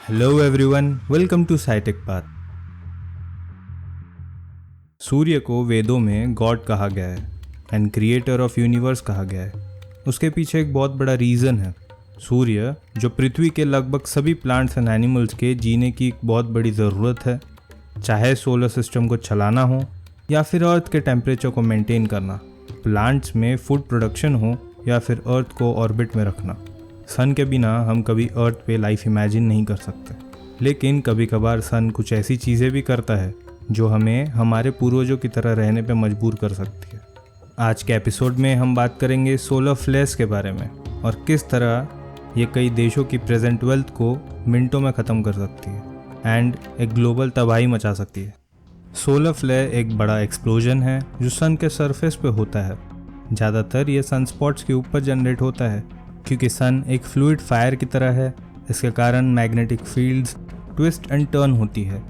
Hello everyone, welcome to SciTech path. सूर्य को वेदों में गॉड कहा गया है एंड क्रिएटर ऑफ यूनिवर्स कहा गया है। उसके पीछे एक बहुत बड़ा रीज़न है। सूर्य जो पृथ्वी के लगभग सभी प्लांट्स एंड एनिमल्स के जीने की एक बहुत बड़ी ज़रूरत है, चाहे सोलर सिस्टम को चलाना हो या फिर अर्थ के टेम्परेचर को मेंटेन करना, प्लांट्स में फूड प्रोडक्शन हो या फिर अर्थ को ऑर्बिट में रखना। सन के बिना हम कभी अर्थ पे लाइफ इमेजिन नहीं कर सकते, लेकिन कभी कभार सन कुछ ऐसी चीज़ें भी करता है जो हमें हमारे पूर्वजों की तरह रहने पे मजबूर कर सकती है। आज के एपिसोड में हम बात करेंगे सोलर फ्लेयर्स के बारे में और किस तरह ये कई देशों की प्रेजेंट वेल्थ को मिनटों में ख़त्म कर सकती है एंड एक ग्लोबल तबाही मचा सकती है। सोलर फ्लेयर एक बड़ा एक्सप्लोजन है जो सन के सरफेस पे होता है। ज़्यादातर ये सनस्पॉट्स के ऊपर जनरेट होता है क्योंकि सन एक फ्लूइड फायर की तरह है। इसके कारण magnetic fields twist and turn होती है,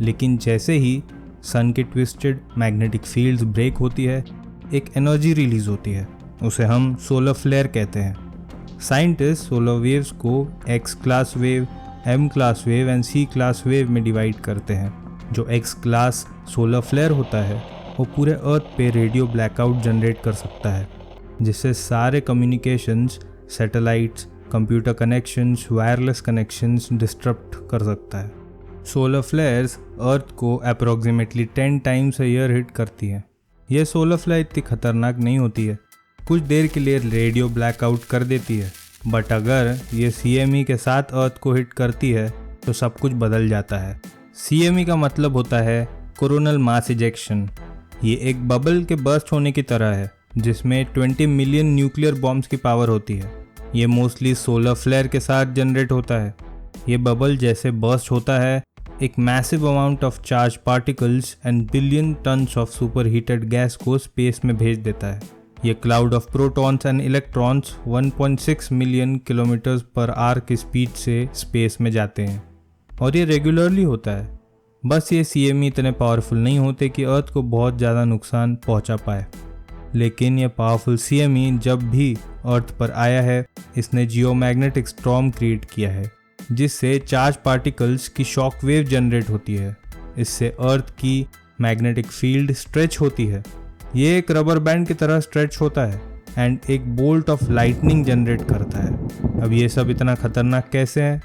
लेकिन जैसे ही सन की ट्विस्टेड मैग्नेटिक फील्ड्स ब्रेक होती है, एक एनर्जी रिलीज होती है, उसे हम सोलर फ्लेयर कहते हैं। साइंटिस्ट सोलर वेव्स को X class wave, M class wave and C class wave में डिवाइड करते हैं। जो एक्स क्लास सोलर फ्लेयर होता है वो पूरे अर्थ पे रेडियो ब्लैकआउट जनरेट कर सकता है, जिससे सारे communications, satellites, computer connections, wireless connections disturb कर सकता है। सोलर फ्लेयर्स अर्थ को approximately 10 times a year hit करती है। यह सोलर फ्लेयर इतनी खतरनाक नहीं होती है, कुछ देर के लिए रेडियो ब्लैकआउट कर देती है, बट अगर ये CME के साथ अर्थ को हिट करती है तो सब कुछ बदल जाता है। CME का मतलब होता है कोरोनल मास इजेक्शन। ये एक बबल के बर्स्ट होने की तरह है जिसमें 20 मिलियन न्यूक्लियर बॉम्ब्स की पावर होती है। ये मोस्टली सोलर फ्लेयर के साथ जनरेट होता है। ये बबल जैसे बर्स्ट होता है, एक massive amount of charge particles and billion tons of super heated gas को स्पेस में भेज देता है। ये cloud of protons and electrons 1.6 million kilometres per hour की स्पीड से स्पेस में जाते हैं और ये रेगुलरली होता है। बस ये CME इतने पावरफुल नहीं होते कि अर्थ को बहुत ज़्यादा नुकसान पहुंचा पाए, लेकिन यह पावरफुल CME जब भी अर्थ पर आया है, इसने जियोमैग्नेटिक स्टॉर्म क्रिएट किया है, जिससे चार्ज पार्टिकल्स की शॉक वेव जनरेट होती है। इससे अर्थ की मैग्नेटिक फील्ड स्ट्रेच होती है। ये एक रबर बैंड की तरह स्ट्रेच होता है एंड एक बोल्ट ऑफ लाइटनिंग जनरेट करता है। अब ये सब इतना खतरनाक कैसे है?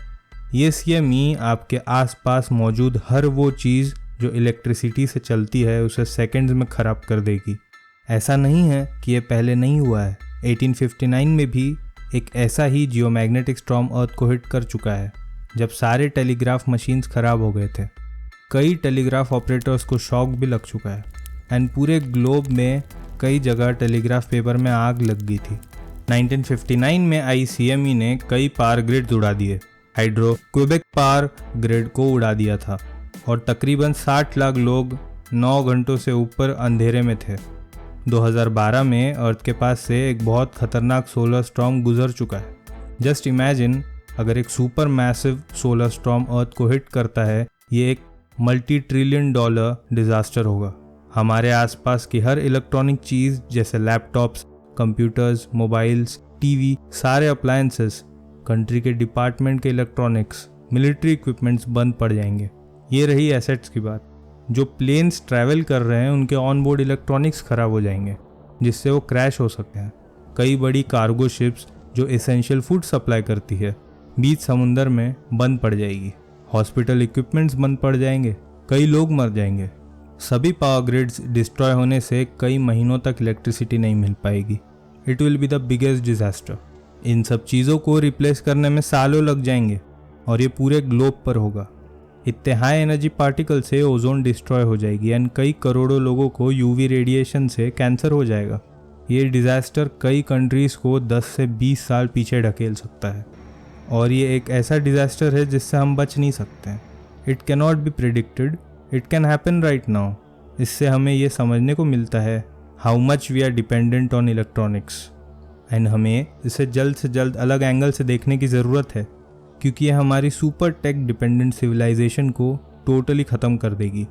ये CME आपके आसपास मौजूद हर वो चीज़ जो इलेक्ट्रिसिटी से चलती है उसे सेकेंड्स में ख़राब कर देगी। ऐसा नहीं है कि ये पहले नहीं हुआ है। 1859 में भी एक ऐसा ही जियोमैग्नेटिक स्टॉर्म अर्थ को हिट कर चुका है, जब सारे टेलीग्राफ मशीन्स ख़राब हो गए थे। कई टेलीग्राफ ऑपरेटर्स को शॉक भी लग चुका है एंड पूरे ग्लोब में कई जगह टेलीग्राफ पेपर में आग लग गई थी। 1959 में आई CME ने कई पावर ग्रिड उड़ा दिए। हाइड्रो क्वेबेक पावर ग्रिड को उड़ा दिया था और तकरीबन 60 लाख लोग 9 घंटों से ऊपर अंधेरे में थे। 2012 में अर्थ के पास से एक बहुत खतरनाक सोलर स्टॉर्म गुजर चुका है। जस्ट इमेजिन, अगर एक सुपर मैसिव सोलर स्टॉर्म अर्थ को हिट करता है, ये एक $multi-trillion डिजास्टर होगा। हमारे आसपास की हर इलेक्ट्रॉनिक चीज़ जैसे लैपटॉप्स, कंप्यूटर्स, मोबाइल्स, TV, सारे अप्लायंसेस, कंट्री के डिपार्टमेंट के इलेक्ट्रॉनिक्स, मिलिट्री इक्विपमेंट्स बंद पड़ जाएंगे। ये रही एसेट्स की बात। जो प्लेन्स ट्रैवल कर रहे हैं उनके ऑन बोर्ड इलेक्ट्रॉनिक्स ख़राब हो जाएंगे, जिससे वो क्रैश हो सकते हैं। कई बड़ी कार्गो शिप्स जो एसेंशियल फूड सप्लाई करती है, बीच समुंदर में बंद पड़ जाएगी। हॉस्पिटल इक्विपमेंट्स बंद पड़ जाएंगे, कई लोग मर जाएंगे। सभी पावर ग्रिड्स डिस्ट्रॉय होने से कई महीनों तक इलेक्ट्रिसिटी नहीं मिल पाएगी। It will be the biggest disaster. इन सब चीज़ों को रिप्लेस करने में सालों लग जाएंगे और ये पूरे ग्लोब पर होगा। इतने हाई एनर्जी पार्टिकल से ओजोन डिस्ट्रॉय हो जाएगी एंड कई करोड़ों लोगों को UV रेडिएशन से कैंसर हो जाएगा। ये डिज़ास्टर कई कंट्रीज़ को 10 से 20 साल पीछे ढकेल सकता है और ये एक ऐसा डिज़ास्टर है जिससे हम बच नहीं सकते हैं। It can not be predicted, it can happen right now. इससे हमें ये समझने को मिलता है how much we are dependent on electronics and हमें इसे जल्द से जल्द अलग एंगल से देखने की ज़रूरत है, क्योंकि यह हमारी सुपर टेक डिपेंडेंट सिविलाइजेशन को टोटली ख़त्म कर देगी।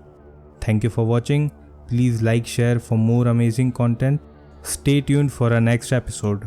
Thank you for watching. Please like, share for more amazing content. Stay tuned for a next episode.